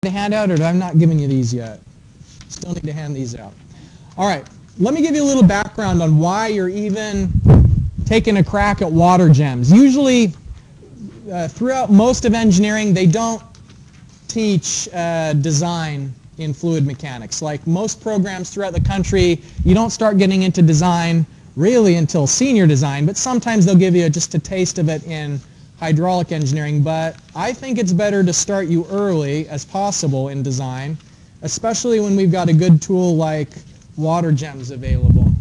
the handout, or I'm not giving you these yet? Still need to hand these out. All right, let me give you a little background on why you're even taking a crack at WaterGEMS. Usually, throughout most of engineering, they don't teach design in fluid mechanics. Like most programs throughout the country, you don't start getting into design really until senior design, but sometimes they'll give you just a taste of it in hydraulic engineering. But I think it's better to start you early as possible in design, especially when we've got a good tool like WaterGEMS available.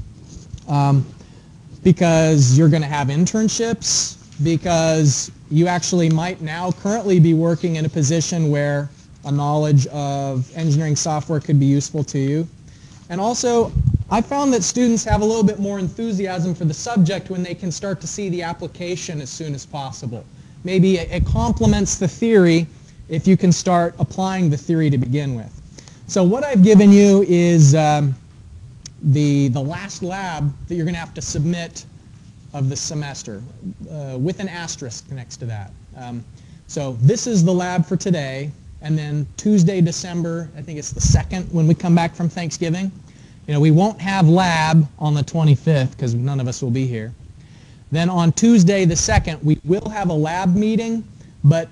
Because you're going to have internships, because you actually might now currently be working in a position where a knowledge of engineering software could be useful to you. And also, I found that students have a little bit more enthusiasm for the subject when they can start to see the application as soon as possible. Maybe it complements the theory if you can start applying the theory to begin with. So what I've given you is the last lab that you're going to have to submit of the semester with an asterisk next to that. So this is the lab for today, and then Tuesday, December, I think it's the 2nd when we come back from Thanksgiving. You know, we won't have lab on the 25th because none of us will be here. Then on Tuesday the 2nd, we will have a lab meeting, but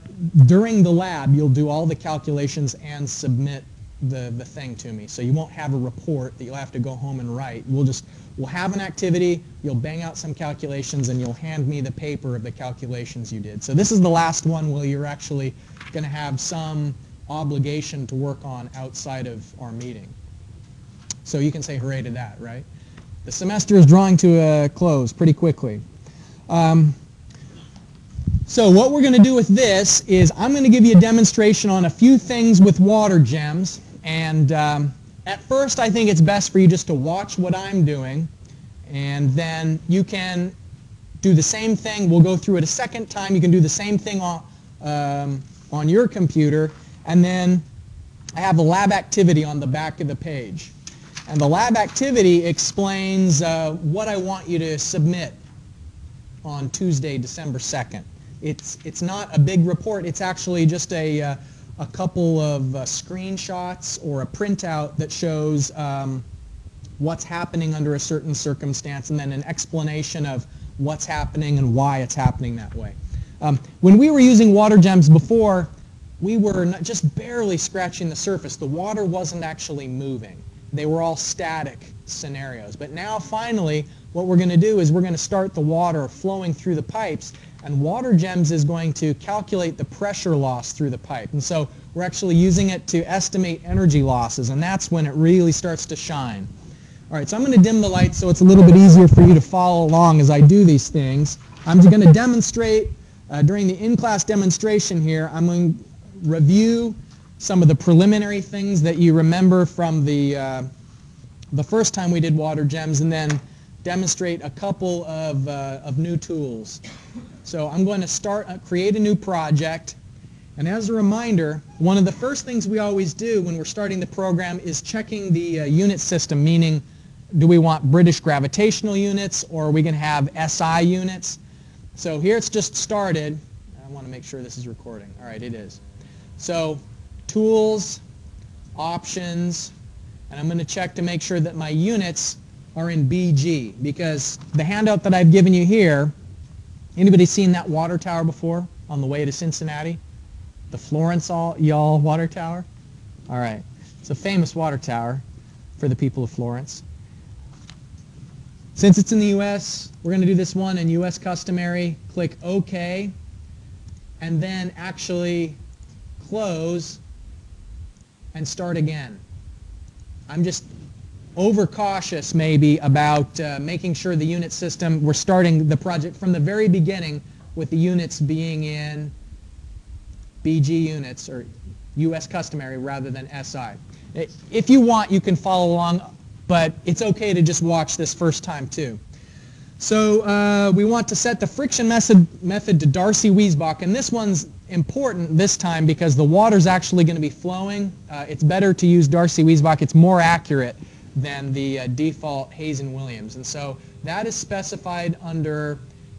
during the lab, you'll do all the calculations and submit the thing to me. So you won't have a report that you'll have to go home and write. We'll have an activity, you'll bang out some calculations, and you'll hand me the paper of the calculations you did. So this is the last one where you're actually going to have some obligation to work on outside of our meeting. So you can say hooray to that, right? The semester is drawing to a close pretty quickly. So what we're going to do with this is I'm going to give you a demonstration on a few things with WaterGEMS. And at first, I think it's best for you just to watch what I'm doing. And then you can do the same thing. We'll go through it a second time. You can do the same thing on your computer. And then I have a lab activity on the back of the page. And the lab activity explains what I want you to submit on Tuesday, December 2nd. It's not a big report. It's actually just a couple of screenshots or a printout that shows what's happening under a certain circumstance, and then an explanation of what's happening and why it's happening that way. When we were using WaterGEMS before, we were just barely scratching the surface. The water wasn't actually moving. They were all static scenarios. But now, finally, what we're going to do is we're going to start the water flowing through the pipes, and WaterGEMS is going to calculate the pressure loss through the pipe. And so we're actually using it to estimate energy losses, and that's when it really starts to shine. All right, so I'm going to dim the light so it's a little bit easier for you to follow along as I do these things. I'm going to demonstrate, during the in-class demonstration here, I'm going to review some of the preliminary things that you remember from the first time we did WaterGEMS, and then demonstrate a couple of new tools. So I'm going to create a new project, and as a reminder, one of the first things we always do when we're starting the program is checking the unit system, meaning do we want British gravitational units, or are we going to have SI units? So here it's just started. I want to make sure this is recording. All right, it is. So tools, options, and I'm going to check to make sure that my units are in BG, because the handout that I've given you here, anybody seen that water tower before on the way to Cincinnati? The Florence Y'all water tower? All right. It's a famous water tower for the people of Florence. Since it's in the U.S., we're going to do this one in U.S. customary. Click OK, and then actually close and start again. I'm just overcautious maybe about making sure the unit system, we're starting the project from the very beginning with the units being in BG units or US customary rather than SI. If you want, you can follow along, but it's okay to just watch this first time too. So we want to set the friction method to Darcy Weisbach, and this one's important this time because the water's actually going to be flowing. It's better to use Darcy Weisbach. It's more accurate than the default Hayes and Williams. And so that is specified under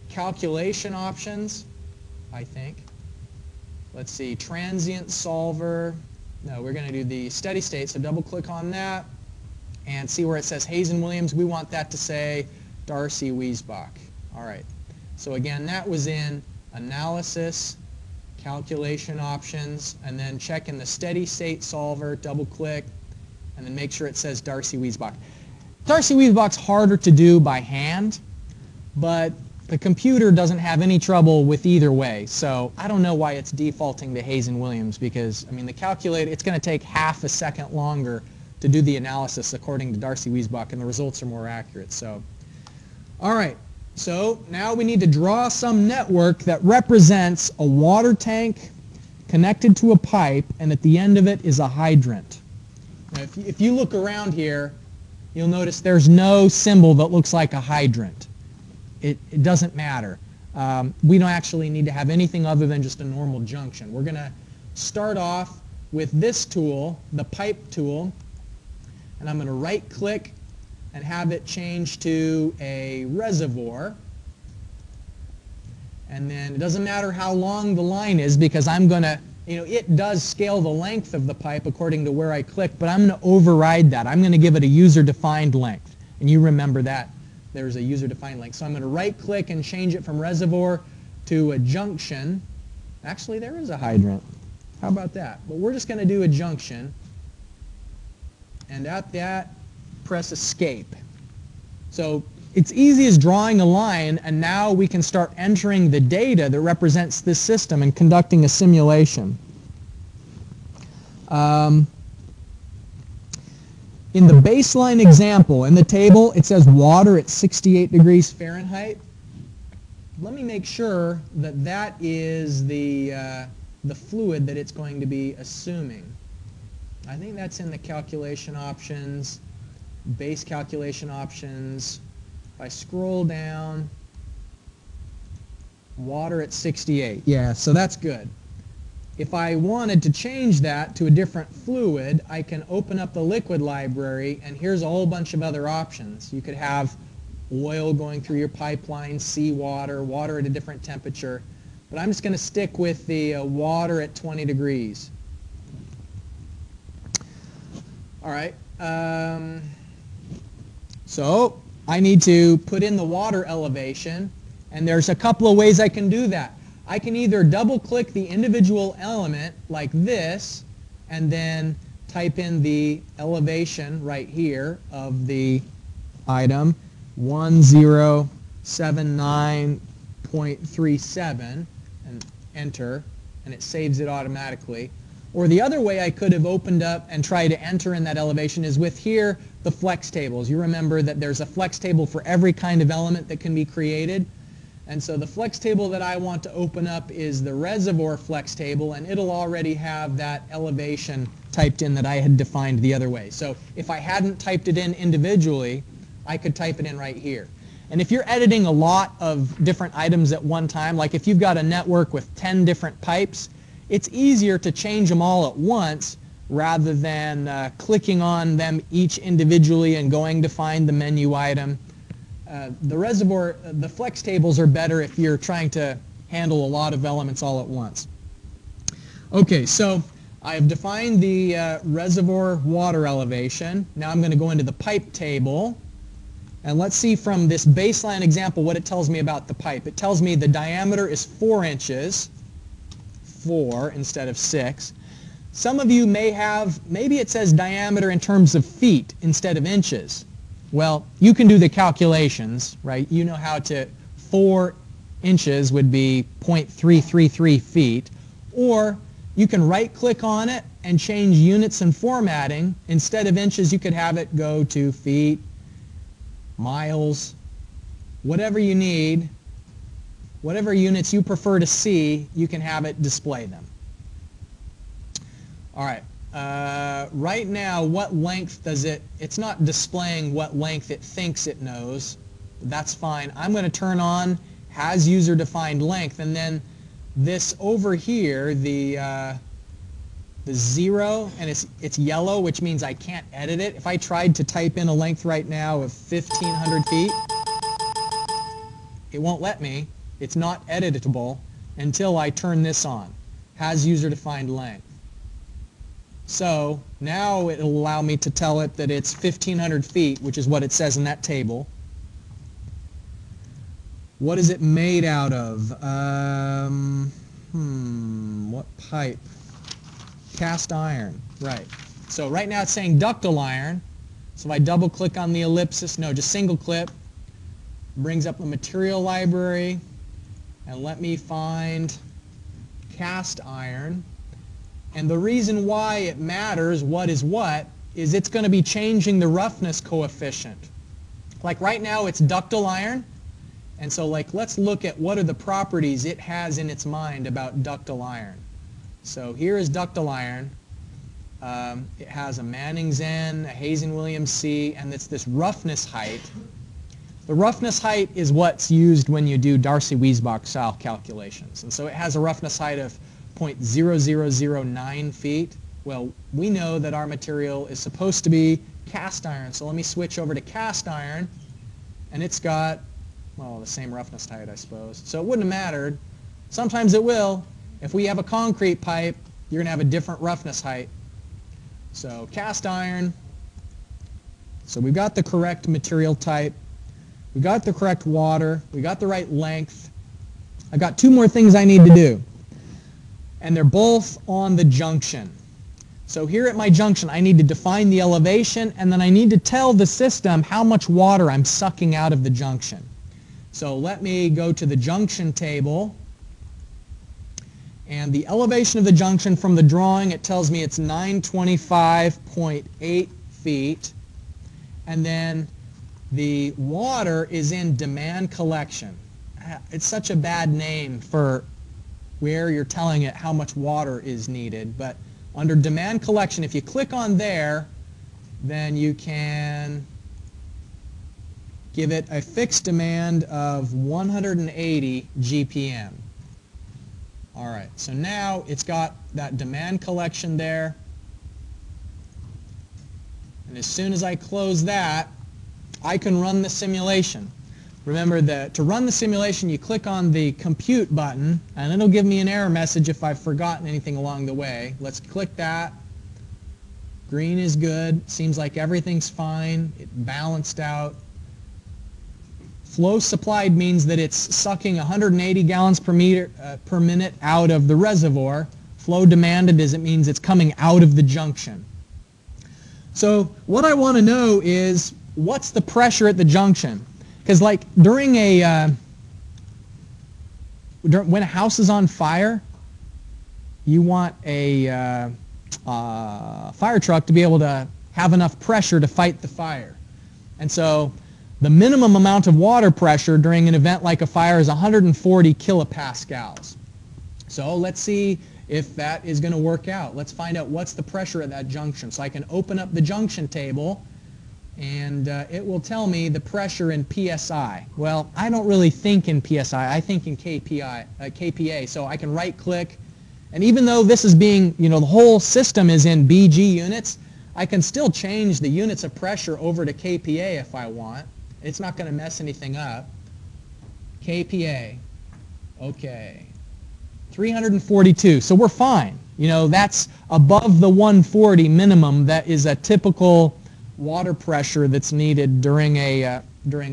calculation options, I think. Let's see, transient solver, No, we're going to do the steady state, so double click on that and see where it says Hayes and Williams. We want that to say Darcy Weisbach. All right. So again, that was in Analysis, Calculation Options, and then check in the Steady State Solver, double click, and then make sure it says Darcy Weisbach. Darcy Weisbach's harder to do by hand, but the computer doesn't have any trouble with either way. So I don't know why it's defaulting to Hayes and Williams, because, I mean, the calculator, it's going to take half a second longer to do the analysis according to Darcy Weisbach, and the results are more accurate. So, all right. So now we need to draw some network that represents a water tank connected to a pipe, and at the end of it is a hydrant. Now, if you look around here, you'll notice there's no symbol that looks like a hydrant. It doesn't matter. We don't actually need to have anything other than just a normal junction. We're going to start off with this tool, the pipe tool, and I'm going to right click and have it change to a reservoir. And then it doesn't matter how long the line is, because I'm going to, it does scale the length of the pipe according to where I click, but I'm going to override that. I'm going to give it a user-defined length. And you remember that there's a user-defined length. So I'm going to right click and change it from reservoir to a junction. Actually, there is a hydrant. How about that? But we're just going to do a junction. And at that, press escape. So it's easy as drawing a line, and now we can start entering the data that represents this system and conducting a simulation. In the baseline example, in the table, it says water at 68 degrees Fahrenheit. Let me make sure that that is the fluid that it's going to be assuming. I think that's in the calculation options. Base calculation options. If I scroll down, water at 68. Yeah, so that's good. If I wanted to change that to a different fluid, I can open up the liquid library, and here's a whole bunch of other options. You could have oil going through your pipeline, seawater, water at a different temperature. But I'm just going to stick with the water at 20 degrees. All right. So I need to put in the water elevation, and there's a couple of ways I can do that. I can either double click the individual element like this and then type in the elevation right here of the item, 1079.37, and enter, and it saves it automatically. Or the other way I could have opened up and tried to enter in that elevation is with here the flex tables. You remember that there's a flex table for every kind of element that can be created. And so the flex table that I want to open up is the reservoir flex table, and it'll already have that elevation typed in that I had defined the other way. So if I hadn't typed it in individually, I could type it in right here. And if you're editing a lot of different items at one time, like if you've got a network with 10 different pipes, it's easier to change them all at once rather than clicking on them each individually and going to find the menu item. The flex tables are better if you're trying to handle a lot of elements all at once. Okay, so I've defined the reservoir water elevation. Now I'm going to go into the pipe table, and let's see from this baseline example what it tells me about the pipe. It tells me the diameter is 4 inches, 4 instead of 6. Some of you may have, maybe it says diameter in terms of feet instead of inches. Well, you can do the calculations, right? You know how to, 4 inches would be 0.333 feet, or you can right-click on it and change units and formatting. Instead of inches, you could have it go to feet, miles, whatever you need, whatever units you prefer to see, you can have it display them. All right. Right now, what length does it, it's not displaying what length it thinks it knows. That's fine. I'm going to turn on has user-defined length, and then this over here, the 0, and it's yellow, which means I can't edit it. If I tried to type in a length right now of 1,500 feet, it won't let me. It's not editable until I turn this on. Has user-defined length. So now it'll allow me to tell it that it's 1,500 feet, which is what it says in that table. What is it made out of? What pipe? Cast iron, right. So right now it's saying ductile iron. So if I double click on the ellipsis, no, just single click, brings up the material library, and let me find cast iron. And the reason why it matters what is it's going to be changing the roughness coefficient. Like right now it's ductile iron, and so let's look at what are the properties it has in its mind about ductile iron. So here is ductile iron. It has a Manning's N, a Hazen-Williams C, and it's this roughness height. The roughness height is what's used when you do Darcy Weisbach style calculations. And so it has a roughness height of 0.0009 feet. Well, we know that our material is supposed to be cast iron. So let me switch over to cast iron, and it's got, well, the same roughness height, I suppose. So it wouldn't have mattered. Sometimes it will. If we have a concrete pipe, you're going to have a different roughness height. So cast iron. So we've got the correct material type. We got the correct water. We got the right length. I've got two more things I need to do. And they're both on the junction. So here at my junction, I need to define the elevation, and then I need to tell the system how much water I'm sucking out of the junction. So let me go to the junction table. And the elevation of the junction from the drawing, it tells me it's 925.8 feet. And then the water is in demand collection. It's such a bad name for where you're telling it how much water is needed. But under demand collection, if you click on there, then you can give it a fixed demand of 180 GPM. All right, so now it's got that demand collection there. And as soon as I close that, I can run the simulation. Remember that to run the simulation, you click on the compute button, and it'll give me an error message if I've forgotten anything along the way. Let's click that. Green is good. Seems like everything's fine. It balanced out. Flow supplied means that it's sucking 180 gallons per minute out of the reservoir. Flow demanded is it means it's coming out of the junction. So what I want to know is what's the pressure at the junction? Because during when a house is on fire, you want a fire truck to be able to have enough pressure to fight the fire. And so the minimum amount of water pressure during an event like a fire is 140 kilopascals. So let's see if that is going to work out. Let's find out what's the pressure at that junction. So I can open up the junction table, and it will tell me the pressure in PSI. Well, I don't really think in PSI. I think in kPa. So I can right-click, and even though this is being, the whole system is in BG units, I can still change the units of pressure over to kPa if I want. It's not going to mess anything up. kPa. Okay. 342. So we're fine. That's above the 140 minimum that is a typical water pressure that's needed during a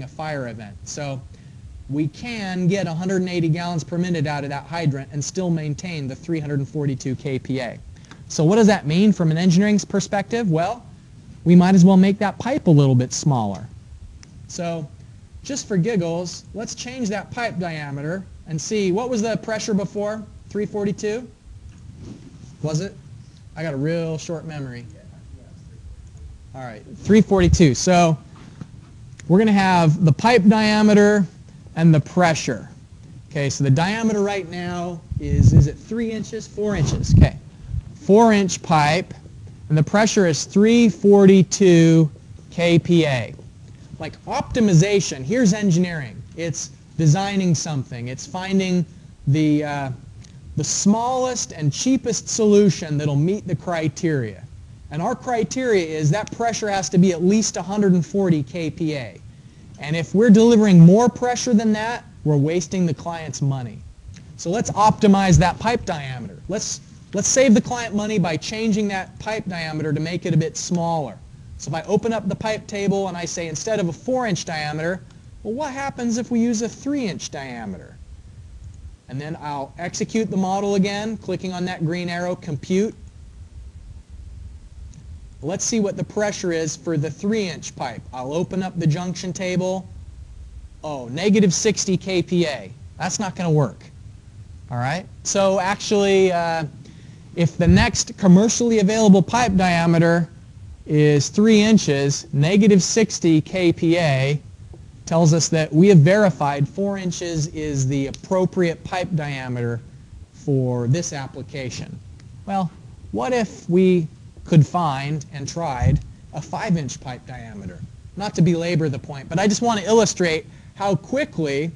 fire event. So we can get 180 gallons per minute out of that hydrant and still maintain the 342 kPa. So what does that mean from an engineering perspective? Well, we might as well make that pipe a little bit smaller. So just for giggles, let's change that pipe diameter and see, what was the pressure before? 342? Was it? I got a real short memory. All right, 342. So we're going to have the pipe diameter and the pressure. Okay, so the diameter right now is it 3 inches? 4 inches. Okay, 4-inch pipe, and the pressure is 342 kPa. Like optimization, here's engineering. It's designing something. It's finding the smallest and cheapest solution that'll meet the criteria. And our criteria is that pressure has to be at least 140 kPa. And if we're delivering more pressure than that, we're wasting the client's money. So let's optimize that pipe diameter. Let's let's save the client money by changing that pipe diameter to make it a bit smaller. So if I open up the pipe table and I say instead of a 4-inch diameter, well, what happens if we use a 3-inch diameter? And then I'll execute the model again, clicking on that green arrow, compute. Let's see what the pressure is for the 3-inch pipe. I'll open up the junction table. Oh, negative 60 kPa. That's not going to work. All right? So actually, if the next commercially available pipe diameter is 3 inches, negative 60 kPa tells us that we have verified 4 inches is the appropriate pipe diameter for this application. Well, what if we could find and tried a 5-inch pipe diameter? Not to belabor the point, but I just want to illustrate how quickly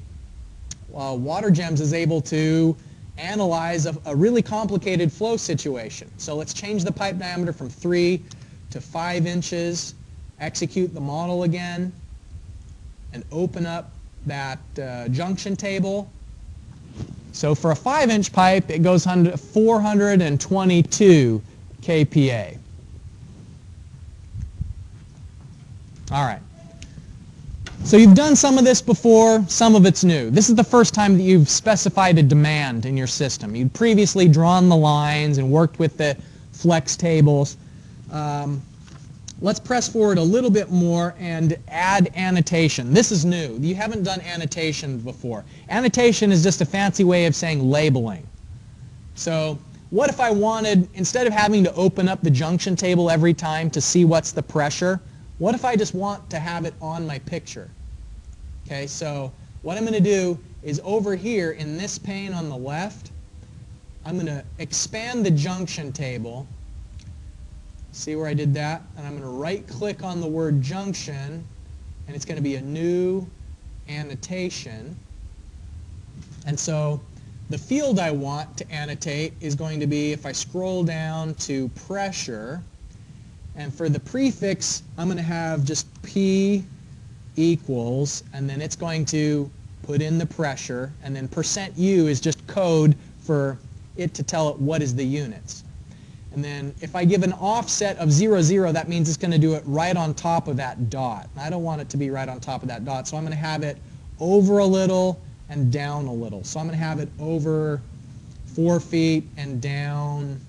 WaterGEMS is able to analyze a really complicated flow situation. So let's change the pipe diameter from 3 to 5 inches, execute the model again, and open up that junction table. So for a 5-inch pipe, it goes 422 kPa. All right. So you've done some of this before, some of it's new. This is the first time that you've specified a demand in your system. You'd previously drawn the lines and worked with the flex tables. Let's press forward a little bit more and add annotation. This is new. You haven't done annotation before. Annotation is just a fancy way of saying labeling. So what if I wanted, instead of having to open up the junction table every time to see what's the pressure, what if I just want to have it on my picture? Okay, so what I'm going to do is over here in this pane on the left, I'm going to expand the junction table. See where I did that? And I'm going to right-click on the word junction, and it's going to be a new annotation. And so the field I want to annotate is going to be, if I scroll down to pressure, and for the prefix, I'm going to have just P equals, and then it's going to put in the pressure, and then %U is just code for it to tell it what is the units. And then if I give an offset of 0, 0, that means it's going to do it right on top of that dot. I don't want it to be right on top of that dot, so I'm going to have it over a little and down a little. So I'm going to have it over 4 feet and down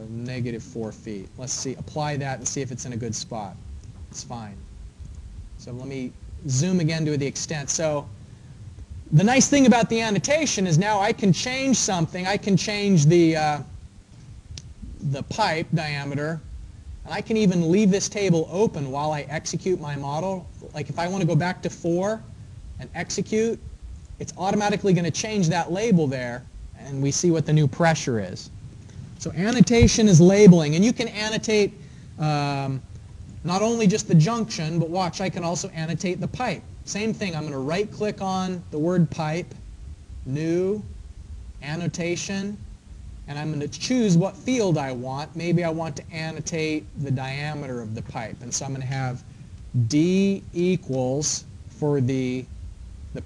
negative 4 feet. Let's see, apply that and see if it's in a good spot. It's fine. So let me zoom again to the extent. So the nice thing about the annotation is now I can change something. I can change the pipe diameter, and I can even leave this table open while I execute my model. Like if I want to go back to 4 and execute, it's automatically going to change that label there, and we see what the new pressure is. So annotation is labeling, and you can annotate not only just the junction, but watch, I can also annotate the pipe. Same thing, I'm going to right-click on the word pipe, new, annotation, and I'm going to choose what field I want. Maybe I want to annotate the diameter of the pipe, and so I'm going to have D equals for the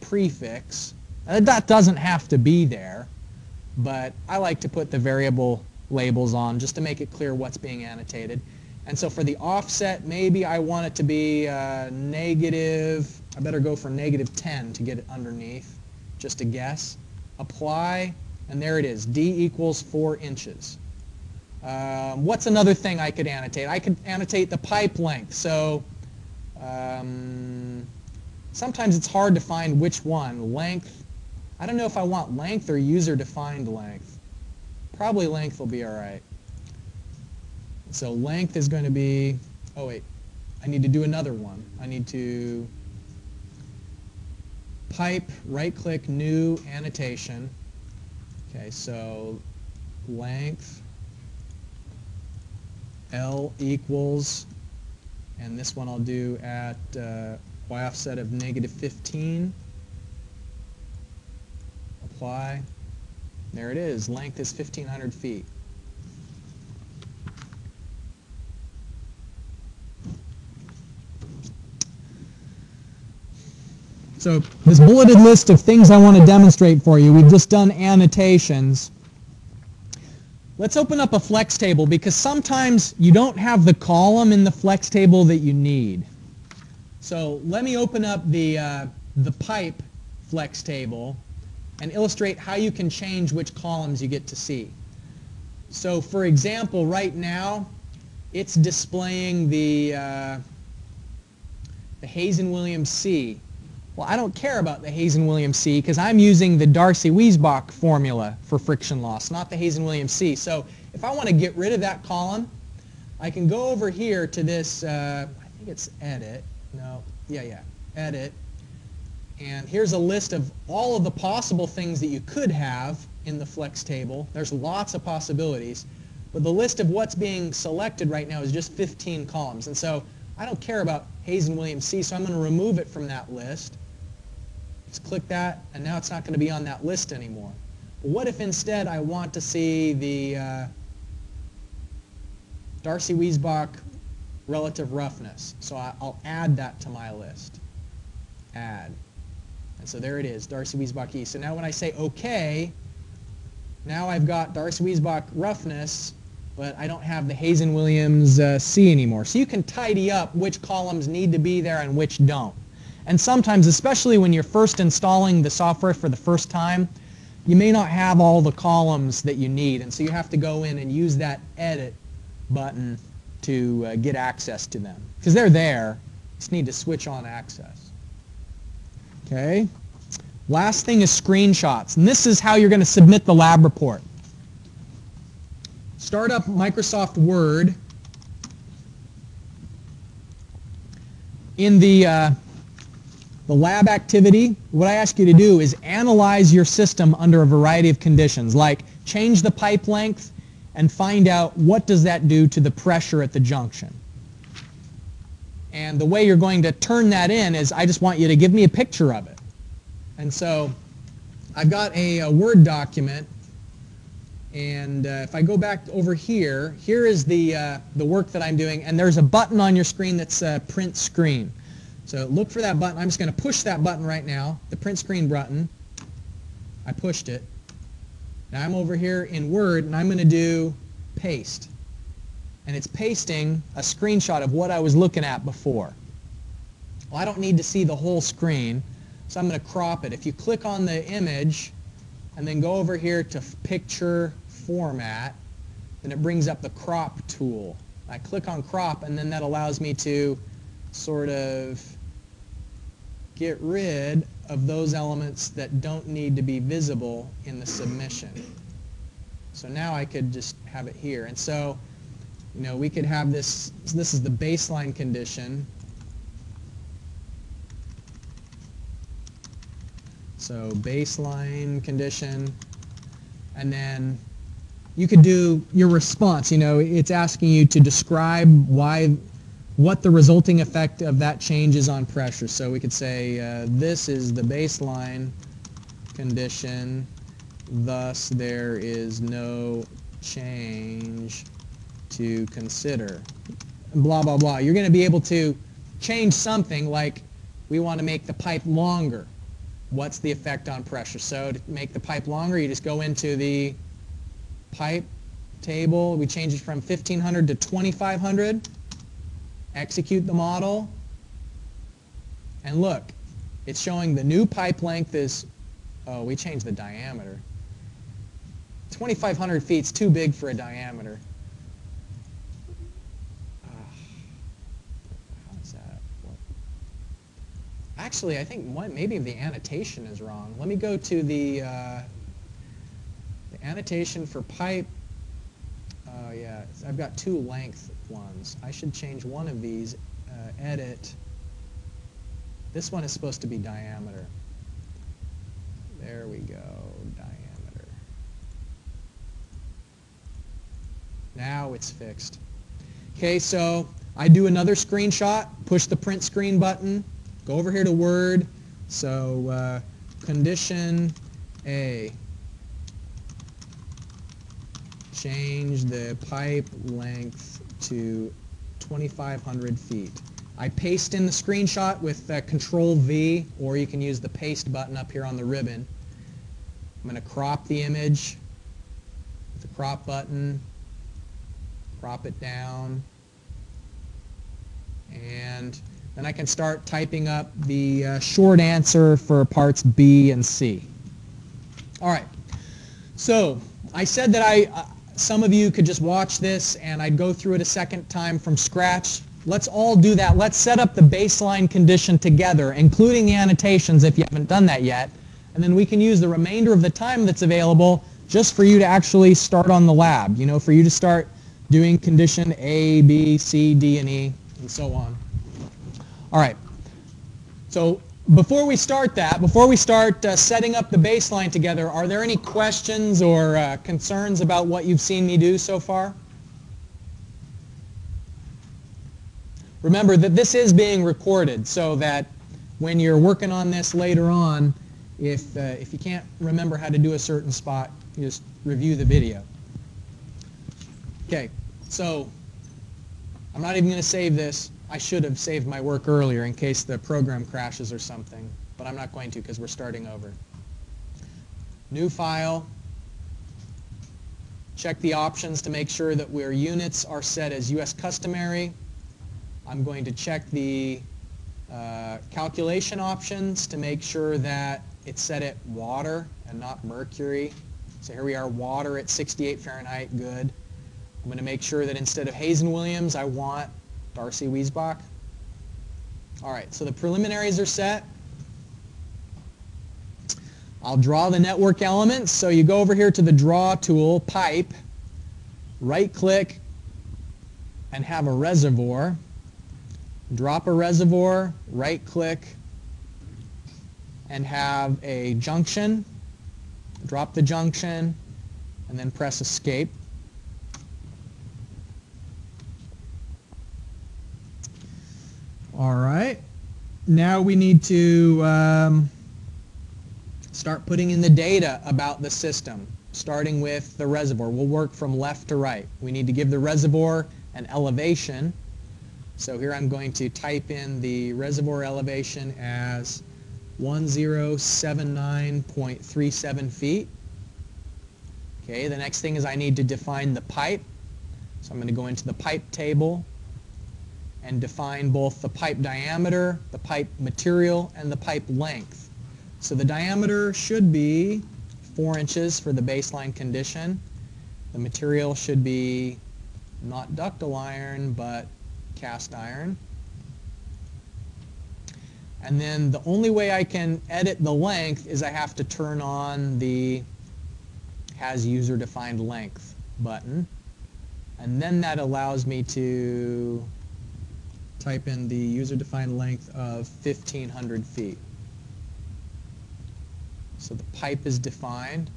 prefix. That doesn't have to be there, but I like to put the variable labels on just to make it clear what's being annotated. And so for the offset, maybe I want it to be negative, I better go for negative 10 to get it underneath, just a guess. Apply, and there it is, D equals 4 inches. What's another thing I could annotate? I could annotate the pipe length. So sometimes it's hard to find which one. Length, I don't know if I want length or user-defined length. Probably length will be all right. So length is going to be, oh wait, I need to do another one. I need to pipe, right-click, new, annotation. Okay, so length, L equals, and this one I'll do at Y offset of negative 15. Apply. There it is. Length is 1,500 feet. So this bulleted list of things I want to demonstrate for you, we've just done annotations. let's open up a flex table because sometimes you don't have the column in the flex table that you need. So let me open up the pipe flex table and illustrate how you can change which columns you get to see. So for example, right now it's displaying the Hazen-Williams C. Well, I don't care about the Hazen-Williams C because I'm using the Darcy Weisbach formula for friction loss, not the Hazen-Williams C. So if I want to get rid of that column, I can go over here to this, I think it's Edit. No, yeah, Edit. And here's a list of all of the possible things that you could have in the flex table. There's lots of possibilities. But the list of what's being selected right now is just 15 columns. And so I don't care about Hazen-Williams C, so I'm going to remove it from that list. Just click that, and now it's not going to be on that list anymore. But what if instead I want to see the Darcy Weisbach relative roughness? So I'll add that to my list. Add. And so there it is, Darcy Weisbach E. So now when I say OK, now I've got Darcy Weisbach roughness, but I don't have the Hazen-Williams C anymore. So you can tidy up which columns need to be there and which don't. And sometimes, especially when you're first installing the software for the first time, you may not have all the columns that you need. And so you have to go in and use that Edit button to get access to them. Because they're there. You just need to switch on access. Okay. Last thing is screenshots. And this is how you're going to submit the lab report. Start up Microsoft Word. In the lab activity, what I ask you to do is analyze your system under a variety of conditions, like change the pipe length and find out what does that do to the pressure at the junction. And the way you're going to turn that in is I just want you to give me a picture of it. And so I've got a Word document, and if I go back over here, here is the work that I'm doing, and there's a button on your screen that's Print Screen. So look for that button. I'm just going to push that button right now, the Print Screen button. I pushed it. Now I'm over here in Word, and I'm going to do Paste. And it's pasting a screenshot of what I was looking at before. Well, I don't need to see the whole screen, so I'm going to crop it. If you click on the image and then go over here to Picture Format, then it brings up the Crop tool. I click on Crop, and then that allows me to sort of get rid of those elements that don't need to be visible in the submission. So now I could just have it here. And so, you know, we could have this is the baseline condition. So baseline condition, and then you could do your response. You know, it's asking you to describe what the resulting effect of that change is on pressure. So we could say this is the baseline condition, thus there is no change to consider. Blah, blah, blah. You're going to be able to change something like we want to make the pipe longer. What's the effect on pressure? So to make the pipe longer, you just go into the pipe table. We change it from 1500 to 2500. Execute the model. And look, it's showing the new pipe length is, oh, we changed the diameter. 2,500 feet is too big for a diameter. How is that? Actually, I think maybe the annotation is wrong. Let me go to the annotation for pipe. Oh yeah, I've got two length ones. I should change one of these. Edit. This one is supposed to be diameter. There we go, diameter. Now it's fixed. Okay, so I do another screenshot, push the print screen button, go over here to Word. So condition A. Change the pipe length to 2,500 feet. I paste in the screenshot with Control V, or you can use the paste button up here on the ribbon. I'm going to crop the image. the crop button, crop it down, and then I can start typing up the short answer for parts B and C. All right, so I said that some of you could just watch this and I'd go through it a second time from scratch. Let's all do that. Let's set up the baseline condition together, including the annotations if you haven't done that yet. And then we can use the remainder of the time that's available just for you to actually start on the lab, you know, for you to start doing condition A, B, C, D, and E, and so on. All right. So before we start that, before we start setting up the baseline together, are there any questions or concerns about what you've seen me do so far? Remember that this is being recorded so that when you're working on this later on, if you can't remember how to do a certain spot, you just review the video. Okay, so I'm not even going to save this. I should have saved my work earlier in case the program crashes or something, but I'm not going to because we're starting over. New file. Check the options to make sure that where units are set as US customary. I'm going to check the calculation options to make sure that it's set at water and not mercury. So here we are, water at 68 Fahrenheit, good. I'm going to make sure that instead of Hazen Williams, I want Darcy Weisbach. All right, so the preliminaries are set. I'll draw the network elements. So you go over here to the Draw tool, Pipe, right-click, and have a reservoir. Drop a reservoir, right-click, and have a junction. Drop the junction, and then press Escape. All right. Now we need to start putting in the data about the system, starting with the reservoir. We'll work from left to right. We need to give the reservoir an elevation. So here I'm going to type in the reservoir elevation as 1079.37 feet. Okay, the next thing is I need to define the pipe. So I'm going to go into the pipe table and define both the pipe diameter, the pipe material, and the pipe length. So the diameter should be 4 inches for the baseline condition. The material should be not ductile iron, but cast iron. And then the only way I can edit the length is I have to turn on the Has User Defined Length button. And then that allows me to type in the user-defined length of 1,500 feet. So the pipe is defined.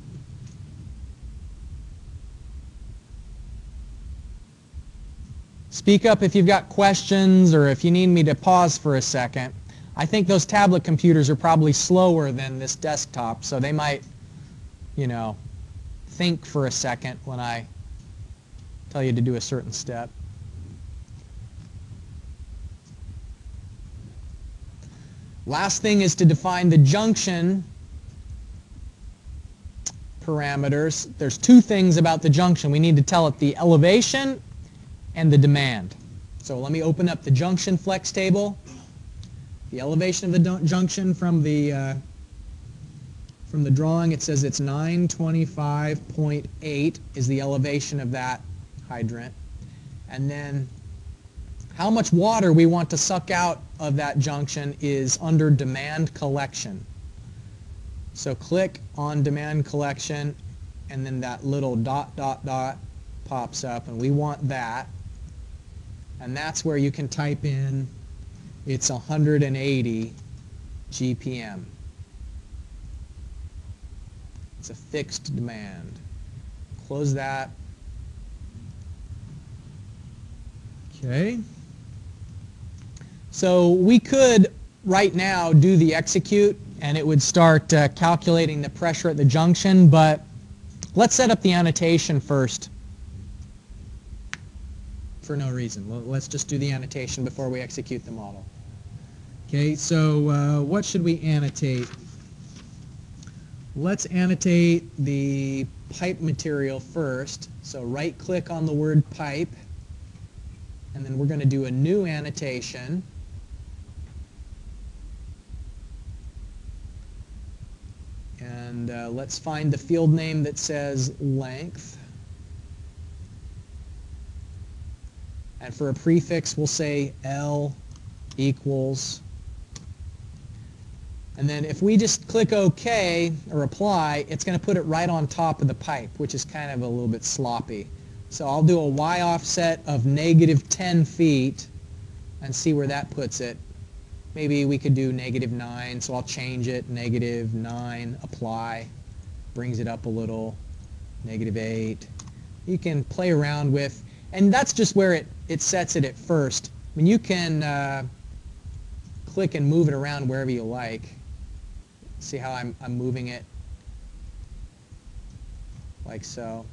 Speak up if you've got questions or if you need me to pause for a second. I think those tablet computers are probably slower than this desktop, so they might, you know, think for a second when I tell you to do a certain step. Last thing is to define the junction parameters. There's two things about the junction. We need to tell it the elevation and the demand. So let me open up the junction flex table. The elevation of the junction from the drawing, it says it's 925.8 is the elevation of that hydrant. And then how much water we want to suck out of that junction is under demand collection. So click on demand collection, and then that little dot, dot, dot pops up, and we want that. And that's where you can type in it's 180 GPM. It's a fixed demand. Close that. Okay. So we could right now do the execute and it would start calculating the pressure at the junction, but let's set up the annotation first for no reason. Let's just do the annotation before we execute the model. Okay, so what should we annotate? Let's annotate the pipe material first. So right click on the word pipe, and then we're going to do a new annotation. And let's find the field name that says length. And for a prefix, we'll say L equals. And then if we just click OK or apply, it's going to put it right on top of the pipe, which is kind of a little bit sloppy. So I'll do a Y offset of -10 feet and see where that puts it. Maybe we could do -9, so I'll change it, -9, apply, brings it up a little, -8. You can play around with, and that's just where it sets it at first. I mean, you can click and move it around wherever you like. See how I'm moving it like so.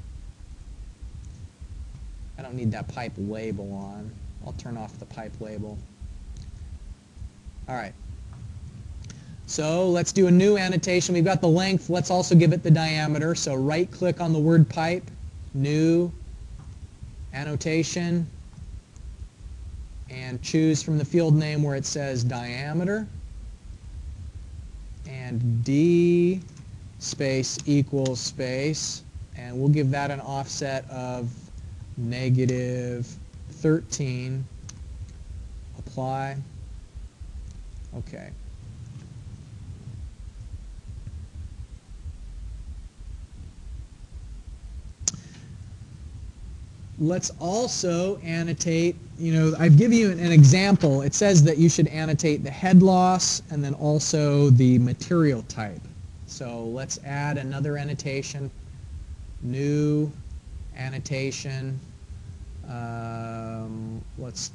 I don't need that pipe label on. I'll turn off the pipe label. All right. So let's do a new annotation. We've got the length. Let's also give it the diameter. So right click on the word pipe, new, annotation, and choose from the field name where it says diameter, and D space equals space, and we'll give that an offset of -13. Apply. Okay. Let's also annotate, I've given you an example. It says that you should annotate the head loss and then also the material type. So let's add another annotation, new annotation. Let's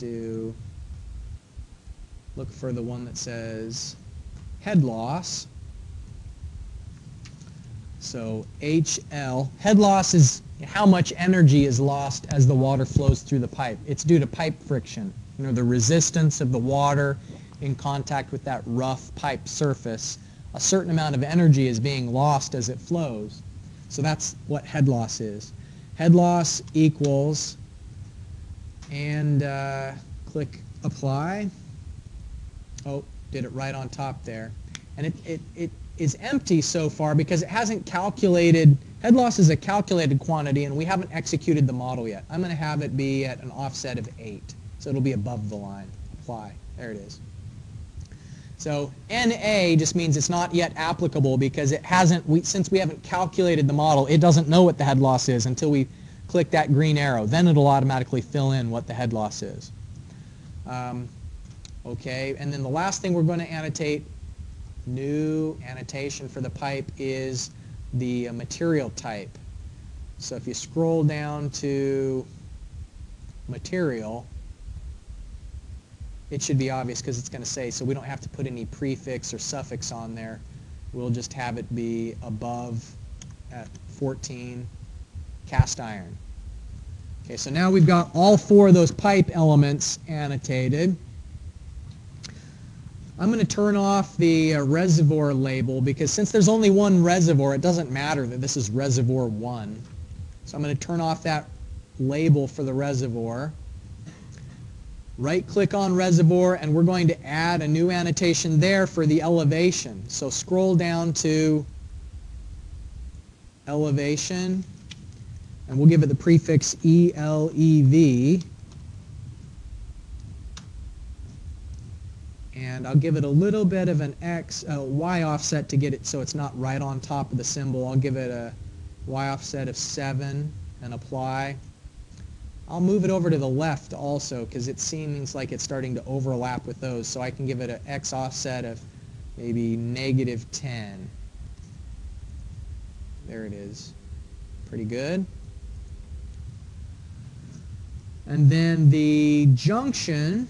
look for the one that says head loss. So HL, head loss is how much energy is lost as the water flows through the pipe. It's due to pipe friction. The resistance of the water in contact with that rough pipe surface. A certain amount of energy is being lost as it flows. So that's what head loss is. Head loss equals, and click apply. Oh, did it right on top there. And it is empty so far because it hasn't calculated. Head loss is a calculated quantity, and we haven't executed the model yet. I'm going to have it be at an offset of 8, so it'll be above the line. Apply. There it is. So NA just means it's not yet applicable because it hasn't. Since we haven't calculated the model, it doesn't know what the head loss is until we click that green arrow. Then it'll automatically fill in what the head loss is. Okay, and then the last thing we're going to annotate, new annotation for the pipe, is the material type. So if you scroll down to material, it should be obvious because it's going to say, so we don't have to put any prefix or suffix on there. We'll just have it be above at 14, cast iron. Okay, so now we've got all 4 of those pipe elements annotated. I'm going to turn off the reservoir label because since there's only one reservoir, it doesn't matter that this is reservoir 1. So I'm going to turn off that label for the reservoir. Right click on reservoir, and we're going to add a new annotation there for the elevation. So scroll down to elevation, and we'll give it the prefix ELEV. And I'll give it a little bit of an Y offset to get it so it's not right on top of the symbol. I'll give it a Y offset of 7 and apply. I'll move it over to the left also because it seems like it's starting to overlap with those. So I can give it an X offset of maybe -10. There it is. Pretty good. And then the junction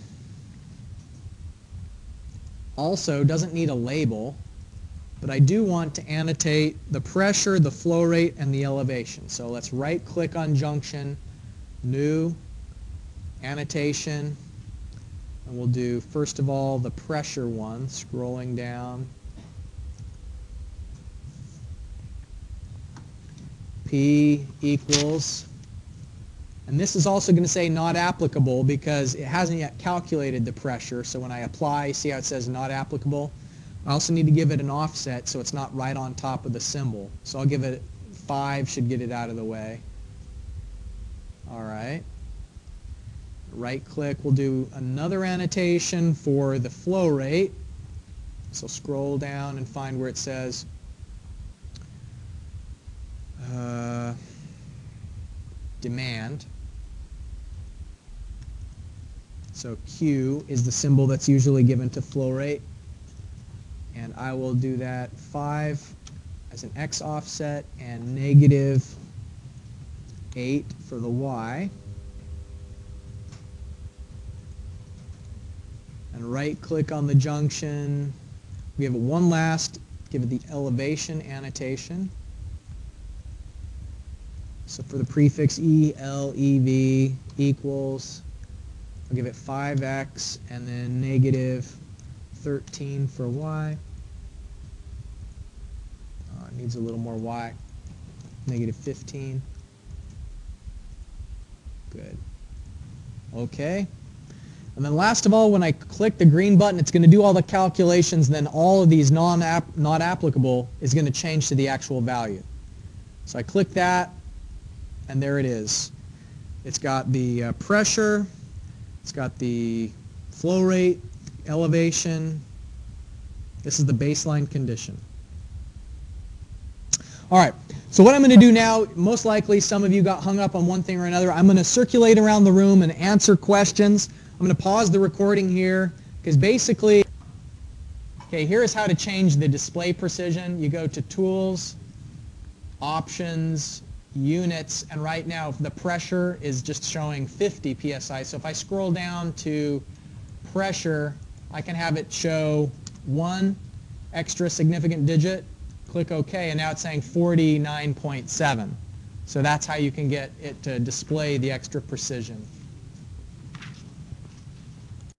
also doesn't need a label, but I do want to annotate the pressure, the flow rate, and the elevation. So let's right click on junction, new, annotation, and we'll do first of all the pressure one, scrolling down. P equals, and this is also going to say not applicable because it hasn't yet calculated the pressure. So when I apply, see how it says not applicable? I also need to give it an offset so it's not right on top of the symbol. So I'll give it 5, should get it out of the way. All right. Right click, we'll do another annotation for the flow rate. So scroll down and find where it says demand. So Q is the symbol that's usually given to flow rate. And I will do that 5 as an X offset and -8 for the Y. And right click on the junction. We have one last, give it the elevation annotation. So for the prefix ELEV equals, I'll give it 5X and then -13 for Y. It needs a little more Y. -15. Good. Okay. And then last of all, when I click the green button, it's going to do all the calculations, then all of these not applicable is going to change to the actual value. So I click that, and there it is. It's got the pressure, it's got the flow rate, elevation. This is the baseline condition. All right, so what I'm going to do now, most likely some of you got hung up on one thing or another. I'm going to circulate around the room and answer questions. I'm going to pause the recording here because basically, okay, here is how to change the display precision. You go to Tools, Options, Units, and right now the pressure is just showing 50 psi. So if I scroll down to pressure, I can have it show 1 extra significant digit. Click OK, and now it's saying 49.7. So that's how you can get it to display the extra precision.